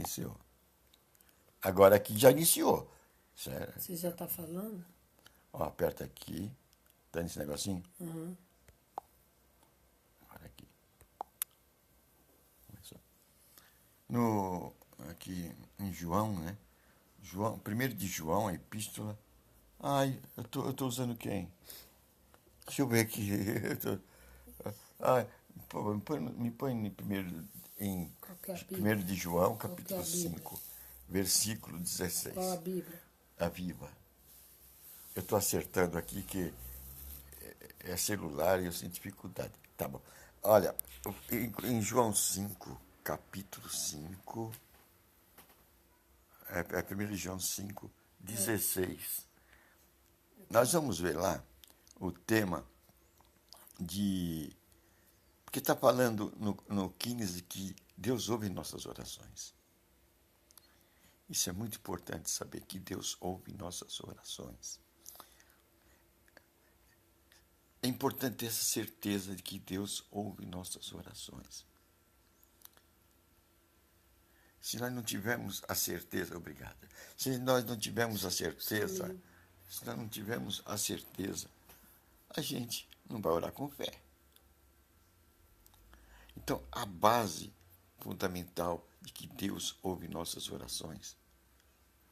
iniciou. Agora aqui já iniciou. Certo? Você já está falando? Ó, aperta aqui. Tá nesse negocinho? Uhum. Olha aqui. Começou. No, aqui em João, né? João, 1 de João, a epístola. Ai, eu tô usando quem? Deixa eu ver aqui. Ai, me põe em Qual que é a Bíblia? 1 de João, Qual que é capítulo a Bíblia? 5, versículo Qual a 16. Bíblia? A viva. Eu estou acertando aqui que é celular e eu sinto dificuldade. Tá bom. Olha, em João 5, capítulo 5, é 1 João 5, 16. Nós vamos ver lá o tema de. Porque está falando no 15 que Deus ouve nossas orações. Isso é muito importante saber que Deus ouve nossas orações. É importante ter essa certeza de que Deus ouve nossas orações. Se nós não tivermos a certeza, obrigada. Se nós não tivermos a certeza, Sim. se nós não tivermos a certeza, a gente não vai orar com fé. Então, a base fundamental de que Deus ouve nossas orações,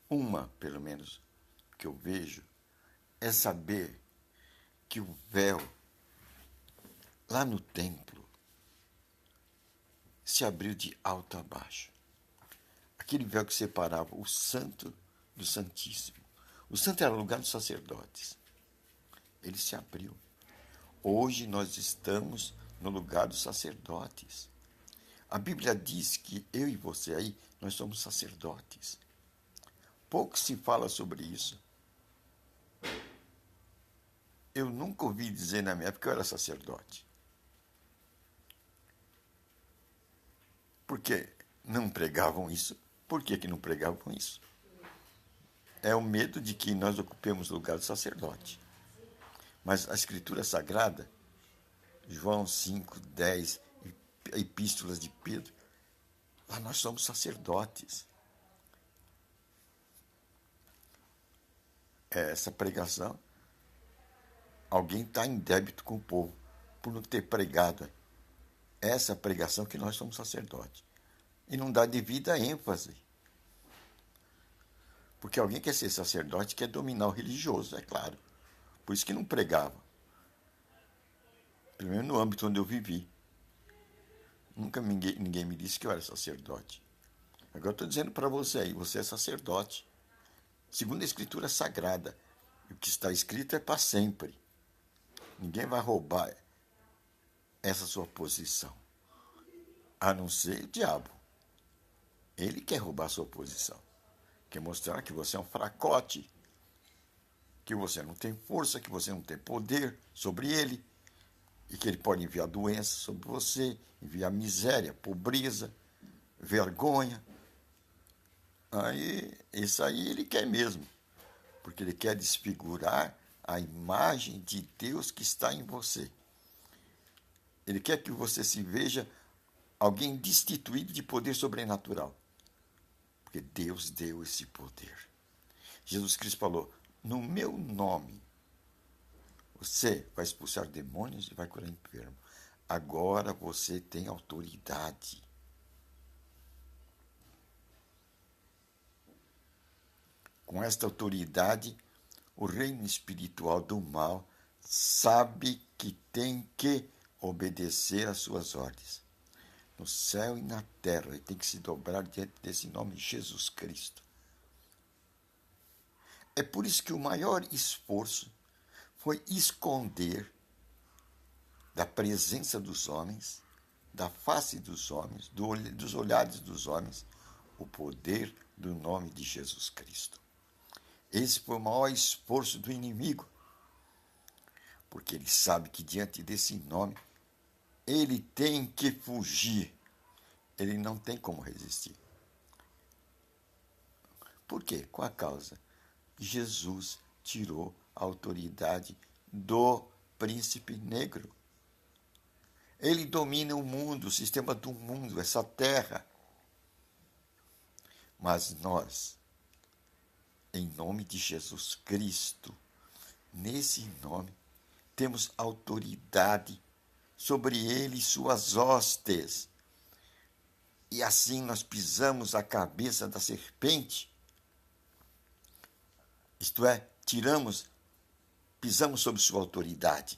uma, pelo menos, que eu vejo, é saber que o véu, lá no templo, se abriu de alto a baixo. Aquele véu que separava o santo do santíssimo. O santo era o lugar dos sacerdotes. Ele se abriu. Hoje nós estamos no lugar dos sacerdotes. A Bíblia diz que eu e você aí, nós somos sacerdotes. Pouco se fala sobre isso. Eu nunca ouvi dizer na minha época que eu era sacerdote. Por que não pregavam isso? Por que não pregavam isso? É o medo de que nós ocupemos o lugar do sacerdote. Mas a Escritura Sagrada, João 5, 10, epístolas de Pedro, lá nós somos sacerdotes. Essa pregação, alguém está em débito com o povo por não ter pregado essa pregação que nós somos sacerdotes. E não dá devida ênfase. Porque alguém quer ser sacerdote, quer dominar o religioso, é claro. Por isso que não pregava. Pelo menos no âmbito onde eu vivi. Nunca ninguém me disse que eu era sacerdote. Agora eu estou dizendo para você aí, você é sacerdote. Segundo a Escritura Sagrada. O que está escrito é para sempre. Ninguém vai roubar essa sua posição. A não ser o diabo. Ele quer roubar a sua posição. Quer mostrar que você é um fracote. Que você não tem força, que você não tem poder sobre ele. E que ele pode enviar doença sobre você, enviar miséria, pobreza, vergonha. Isso aí ele quer mesmo. Porque ele quer desfigurar a imagem de Deus que está em você. Ele quer que você se veja alguém destituído de poder sobrenatural. Porque Deus deu esse poder. Jesus Cristo falou, no meu nome, você vai expulsar demônios e vai curar enfermo. Agora você tem autoridade. Com esta autoridade, o reino espiritual do mal sabe que tem que obedecer às suas ordens. No céu e na terra, ele tem que se dobrar diante desse nome, Jesus Cristo. É por isso que o maior esforço foi esconder da presença dos homens, da face dos homens, dos olhares dos homens, o poder do nome de Jesus Cristo. Esse foi o maior esforço do inimigo, porque ele sabe que diante desse nome ele tem que fugir, ele não tem como resistir. Por quê? Qual a causa? Jesus tirou a autoridade do príncipe negro. Ele domina o mundo, o sistema do mundo, essa terra. Mas nós, em nome de Jesus Cristo, nesse nome, temos autoridade sobre ele e suas hostes. E assim nós pisamos a cabeça da serpente. Isto é, pisamos sobre sua autoridade.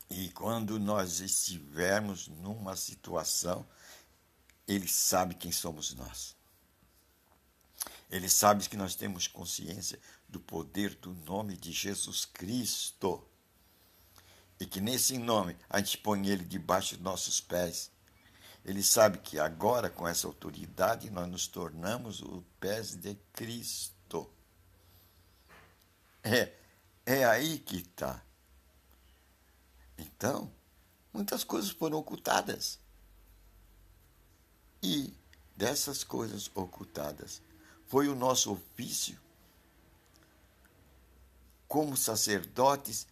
E quando nós estivermos numa situação, ele sabe quem somos nós. Ele sabe que nós temos consciência do poder do nome de Jesus Cristo. E que nesse nome a gente põe ele debaixo dos nossos pés. Ele sabe que agora, com essa autoridade, nós nos tornamos os pés de Cristo. É aí que está. Então, muitas coisas foram ocultadas. E dessas coisas ocultadas, foi o nosso ofício como sacerdotes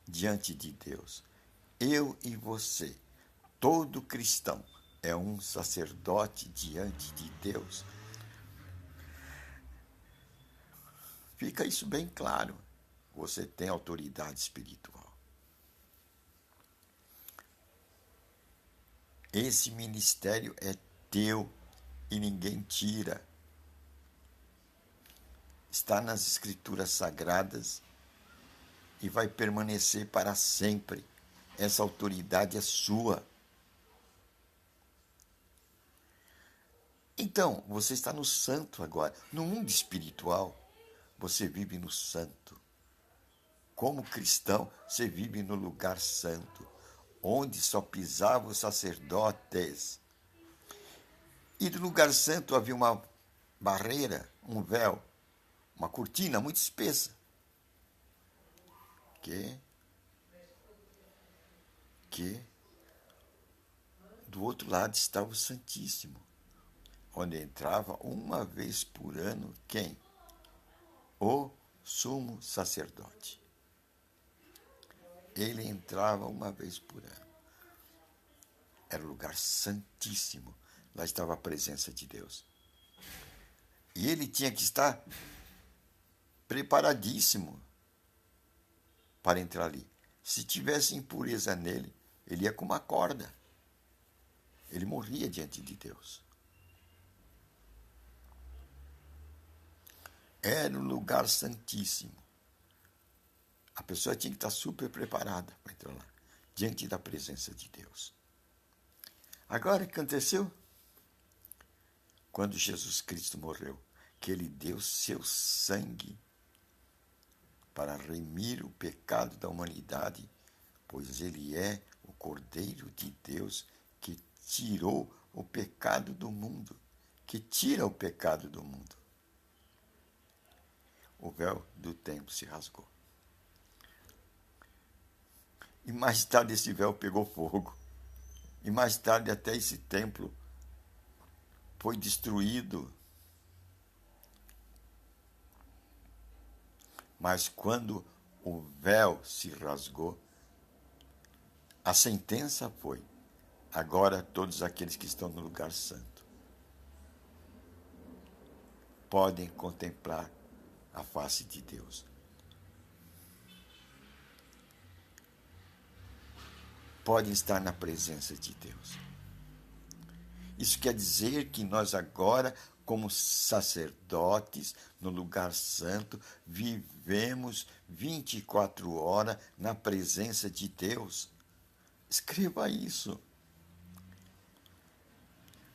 diante de Deus. Eu e você, todo cristão, é um sacerdote diante de Deus. Fica isso bem claro. Você tem autoridade espiritual. Esse ministério é teu e ninguém tira. Está nas Escrituras Sagradas e vai permanecer para sempre. Essa autoridade é sua. Então, você está no santo agora. No mundo espiritual, você vive no santo. Como cristão, você vive no lugar santo, onde só pisavam os sacerdotes. E no lugar santo havia uma barreira, um véu, uma cortina muito espessa. Que do outro lado estava o Santíssimo, onde entrava uma vez por ano quem? O sumo sacerdote. Ele entrava uma vez por ano. Era o lugar santíssimo. Lá estava a presença de Deus. E ele tinha que estar preparadíssimo para entrar ali. Se tivesse impureza nele, ele ia com uma corda. Ele morria diante de Deus. Era um lugar santíssimo. A pessoa tinha que estar super preparada para entrar lá, diante da presença de Deus. Agora, o que aconteceu? Quando Jesus Cristo morreu, que ele deu seu sangue para remir o pecado da humanidade, pois ele é o Cordeiro de Deus que tirou o pecado do mundo, que tira o pecado do mundo. O véu do templo se rasgou. E mais tarde esse véu pegou fogo. E mais tarde até esse templo foi destruído. Mas quando o véu se rasgou, a sentença foi: agora todos aqueles que estão no lugar santo podem contemplar a face de Deus. Podem estar na presença de Deus. Isso quer dizer que nós agora, como sacerdotes no lugar santo, vivemos 24 horas na presença de Deus. Escreva isso.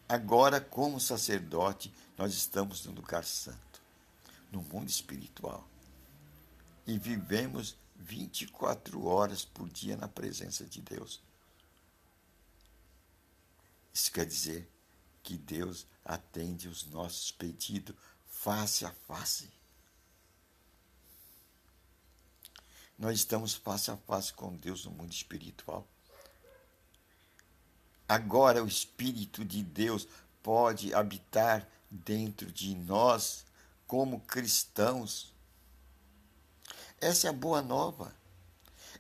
Agora, como sacerdote, nós estamos no lugar santo, no mundo espiritual. E vivemos 24 horas por dia na presença de Deus. Isso quer dizer que Deus atende os nossos pedidos face a face. Nós estamos face a face com Deus no mundo espiritual. Agora o Espírito de Deus pode habitar dentro de nós como cristãos. Essa é a boa nova.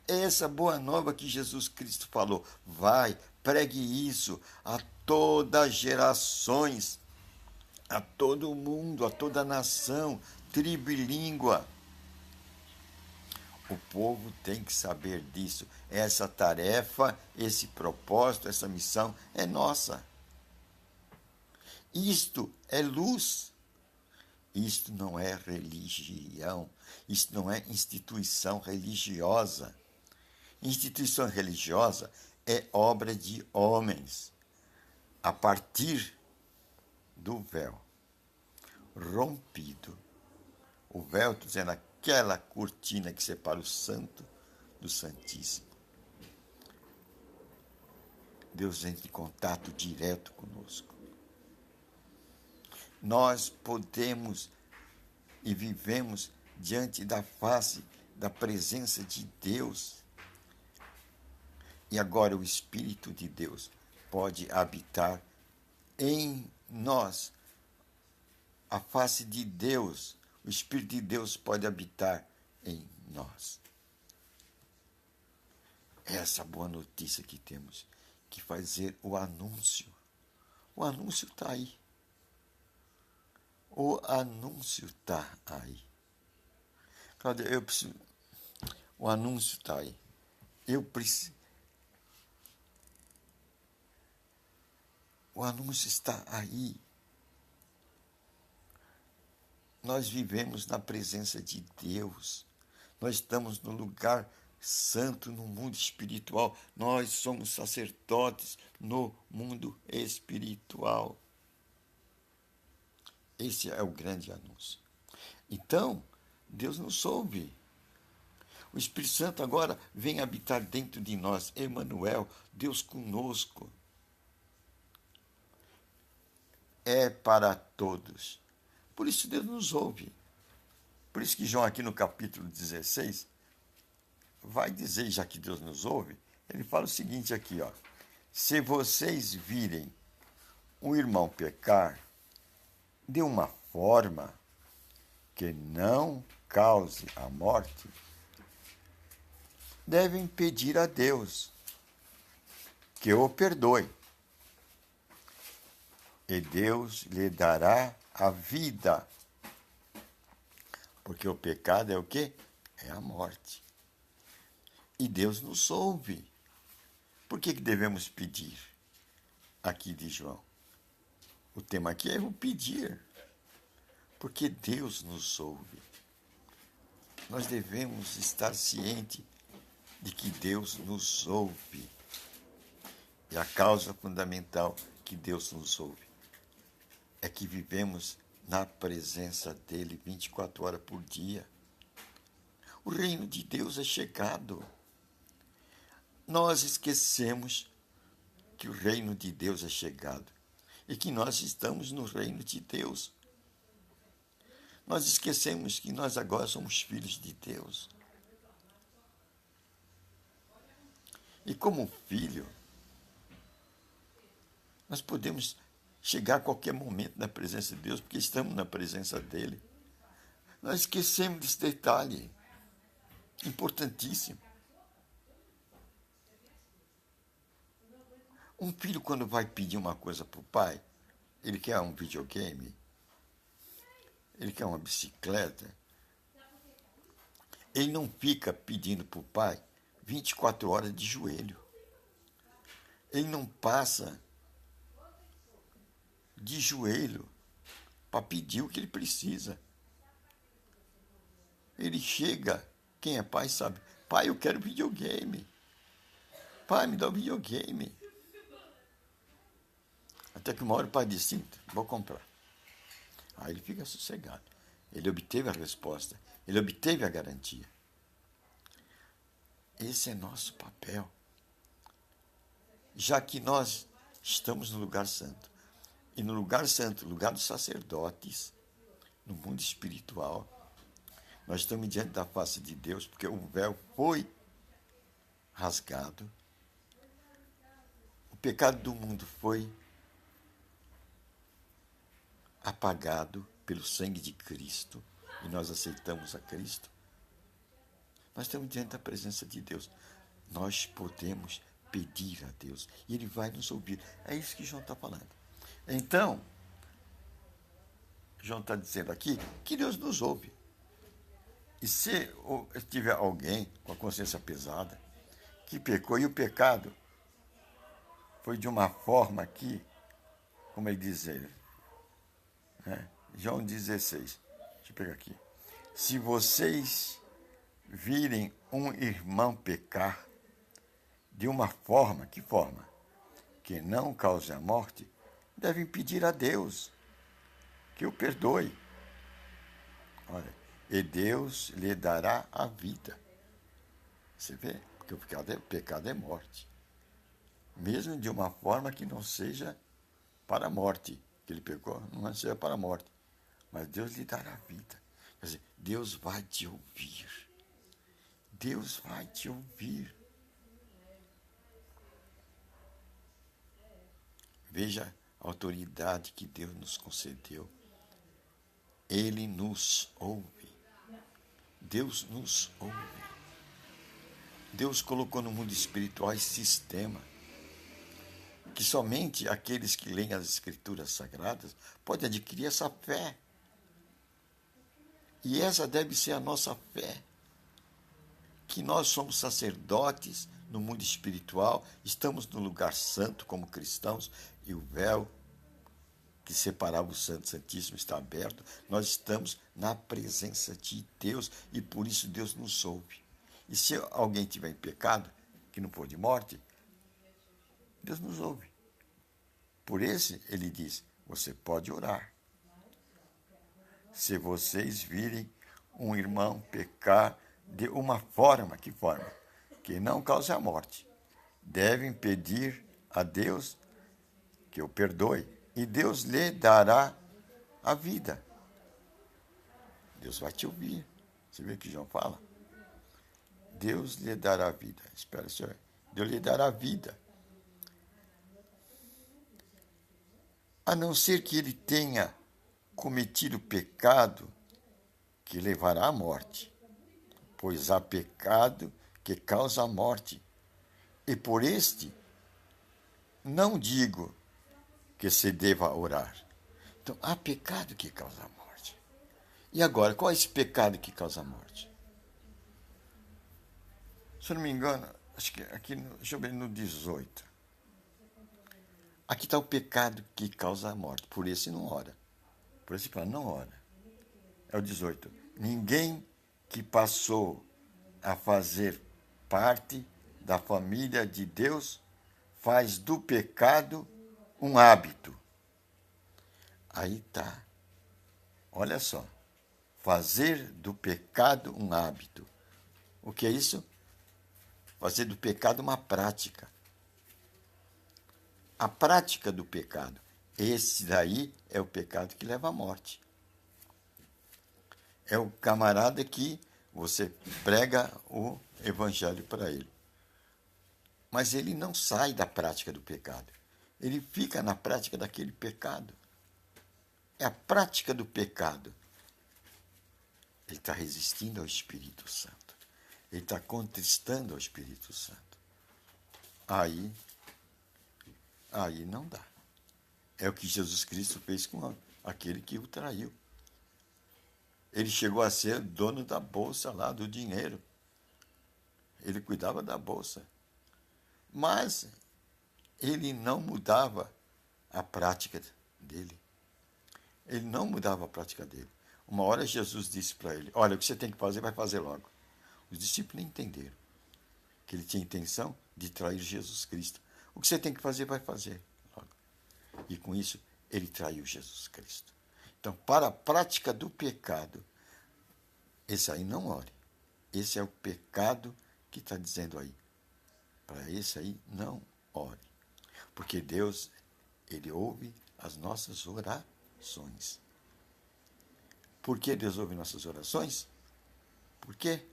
É essa boa nova que Jesus Cristo falou. Vai, pregue isso a todas as gerações. a todo mundo, a toda nação, tribo e língua. O povo tem que saber disso. Essa tarefa, esse propósito, essa missão é nossa. Isto é luz. Isto não é religião. Isto não é instituição religiosa. Instituição religiosa é obra de homens. A partir do véu rompido. O véu, estou dizendo, aquela cortina que separa o santo do santíssimo. Deus entra em contato direto conosco. Nós podemos e vivemos diante da face, da presença de Deus. E agora o Espírito de Deus pode habitar em nós. A face de Deus, o Espírito de Deus pode habitar em nós. Essa boa notícia que temos que fazer o anúncio. O anúncio está aí. O anúncio está aí. Cláudia, eu preciso. O anúncio está aí. Eu preciso. O anúncio está aí. Nós vivemos na presença de Deus. Nós estamos no lugar santo, no mundo espiritual. Nós somos sacerdotes no mundo espiritual. Esse é o grande anúncio. Então, Deus nos ouve. O Espírito Santo agora vem habitar dentro de nós. Emmanuel, Deus conosco. É para todos. Por isso Deus nos ouve. Por isso que João, aqui no capítulo 16, vai dizer, já que Deus nos ouve, ele fala o seguinte aqui, ó. Se vocês virem um irmão pecar de uma forma que não cause a morte, devem pedir a Deus que o perdoe. E Deus lhe dará a vida. Porque o pecado é o quê? É a morte. E Deus nos ouve. Por que devemos pedir? Aqui de João. O tema aqui é o pedir. Porque Deus nos ouve. Nós devemos estar cientes de que Deus nos ouve. E a causa fundamental que Deus nos ouve é que vivemos na presença dele 24 horas por dia. O reino de Deus é chegado. Nós esquecemos que o reino de Deus é chegado e que nós estamos no reino de Deus. Nós esquecemos que nós agora somos filhos de Deus. E como filho, nós podemos chegar a qualquer momento na presença de Deus, porque estamos na presença dele. Nós esquecemos desse detalhe importantíssimo. Um filho, quando vai pedir uma coisa para o pai, ele quer um videogame, ele quer uma bicicleta, ele não fica pedindo para o pai 24 horas de joelho. Ele não passa de joelho para pedir o que ele precisa. Ele chega, quem é pai sabe, pai, eu quero videogame. Pai, me dá o videogame. Até que uma hora o pai diz, sim, vou comprar. Aí ele fica sossegado. Ele obteve a resposta, ele obteve a garantia. Esse é nosso papel. Já que nós estamos no lugar santo, e no lugar santo, lugar dos sacerdotes, no mundo espiritual, nós estamos diante da face de Deus, porque o véu foi rasgado, o pecado do mundo foi apagado pelo sangue de Cristo, e nós aceitamos a Cristo. Nós estamos diante da presença de Deus. Nós podemos pedir a Deus, e Ele vai nos ouvir. É isso que João está falando. Então, João está dizendo aqui que Deus nos ouve. E se tiver alguém com a consciência pesada, que pecou, e o pecado foi de uma forma que, como ele diz, né? João 16, deixa eu pegar aqui. Se vocês virem um irmão pecar de uma forma, que forma? Que não cause a morte, devem pedir a Deus que o perdoe. Olha, e Deus lhe dará a vida. Você vê? Porque o pecado é morte. Mesmo de uma forma que não seja para a morte, que ele pecou, não seja para a morte. Mas Deus lhe dará a vida. Quer dizer, Deus vai te ouvir. Deus vai te ouvir. Veja a autoridade que Deus nos concedeu. Ele nos ouve. Deus nos ouve. Deus colocou no mundo espiritual esse sistema que somente aqueles que leem as Escrituras Sagradas podem adquirir essa fé. E essa deve ser a nossa fé. Que nós somos sacerdotes no mundo espiritual, estamos no lugar santo como cristãos, e o véu que separava o Santo Santíssimo está aberto. Nós estamos na presença de Deus e por isso Deus nos ouve. E se alguém tiver em pecado, que não for de morte, Deus nos ouve. Por esse, ele diz, você pode orar. Se vocês virem um irmão pecar de uma forma, que forma? Que não cause a morte. Devem pedir a Deus que o perdoe e Deus lhe dará a vida. Deus vai te ouvir. Você vê o que João fala? Deus lhe dará a vida. Espera, senhor. Deus lhe dará a vida. A não ser que ele tenha cometido pecado que levará à morte, pois há pecado que causa a morte. E por este não digo que se deva orar. Então, há pecado que causa a morte. E agora, qual é esse pecado que causa a morte? Se eu não me engano, acho que aqui, deixa eu ver, no 18. Aqui está o pecado que causa a morte. Por esse não ora. Por esse fala, não ora. É o 18. Ninguém que passou a fazer parte da família de Deus faz do pecado um hábito. Aí está. Olha só. Fazer do pecado um hábito. O que é isso? Fazer do pecado uma prática. A prática do pecado. Esse daí é o pecado que leva à morte. É o camarada que você prega o evangelho para ele. Mas ele não sai da prática do pecado. Ele fica na prática daquele pecado. É a prática do pecado. Ele está resistindo ao Espírito Santo. Ele está contristando ao Espírito Santo. Aí não dá. É o que Jesus Cristo fez com aquele que o traiu. Ele chegou a ser dono da bolsa lá, do dinheiro. Ele cuidava da bolsa. Mas ele não mudava a prática dele. Ele não mudava a prática dele. Uma hora Jesus disse para ele, olha, o que você tem que fazer, vai fazer logo. Os discípulos nem entenderam que ele tinha intenção de trair Jesus Cristo. O que você tem que fazer, vai fazer logo. E com isso, ele traiu Jesus Cristo. Então, para a prática do pecado, esse aí não ore. Esse é o pecado que está dizendo aí. Para esse aí, não ore. Porque Deus, ele ouve as nossas orações. Por que Deus ouve nossas orações? Por quê?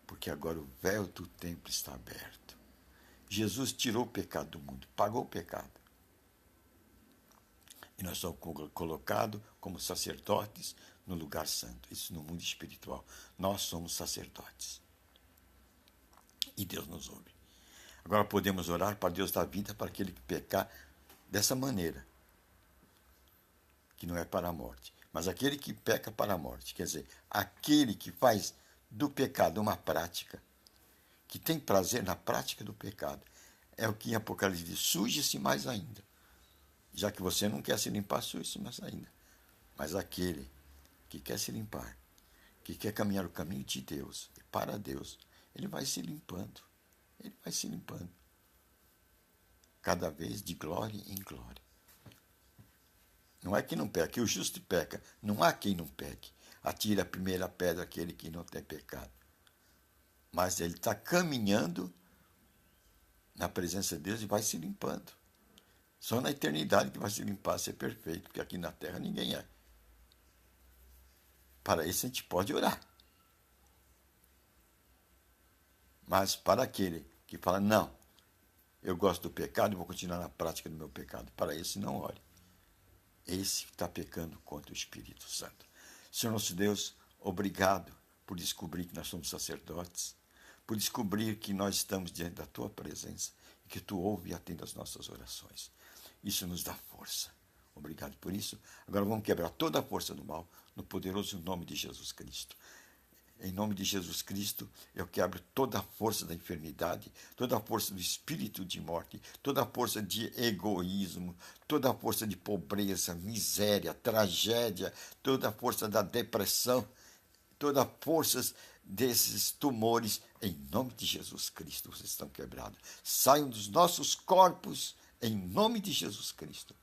Porque agora o véu do templo está aberto. Jesus tirou o pecado do mundo, pagou o pecado. E nós somos colocados como sacerdotes no lugar santo. Isso no mundo espiritual. Nós somos sacerdotes. E Deus nos ouve. Agora podemos orar para Deus dar vida para aquele que pecar dessa maneira. que não é para a morte. Mas aquele que peca para a morte, quer dizer, aquele que faz do pecado uma prática, que tem prazer na prática do pecado, é o que em Apocalipse diz: suje-se mais ainda. Já que você não quer se limpar, suje-se mais ainda. Mas aquele que quer se limpar, que quer caminhar o caminho de Deus e para Deus, ele vai se limpando. Ele vai se limpando. Cada vez de glória em glória. Não é que não peca, que o justo peca. Não há quem não peque. Atira a primeira pedra aquele que não tem pecado. Mas ele está caminhando na presença de Deus e vai se limpando. Só na eternidade que vai se limpar, ser perfeito, porque aqui na terra ninguém é. Para isso a gente pode orar. Mas para aquele que fala: não, eu gosto do pecado e vou continuar na prática do meu pecado, para esse não ore. Esse está pecando contra o Espírito Santo. Senhor nosso Deus, obrigado por descobrir que nós somos sacerdotes, por descobrir que nós estamos diante da Tua presença e que Tu ouve e atende as nossas orações. Isso nos dá força. Obrigado por isso. Agora vamos quebrar toda a força do mal no poderoso nome de Jesus Cristo. Em nome de Jesus Cristo, eu quebro toda a força da enfermidade, toda a força do espírito de morte, toda a força de egoísmo, toda a força de pobreza, miséria, tragédia, toda a força da depressão, toda a força desses tumores. Em nome de Jesus Cristo, vocês estão quebrados. Saiam dos nossos corpos, em nome de Jesus Cristo.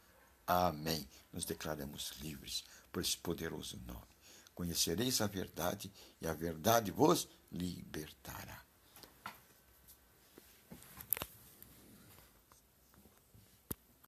Amém. Nos declaramos livres por esse poderoso nome. Conhecereis a verdade e a verdade vos libertará.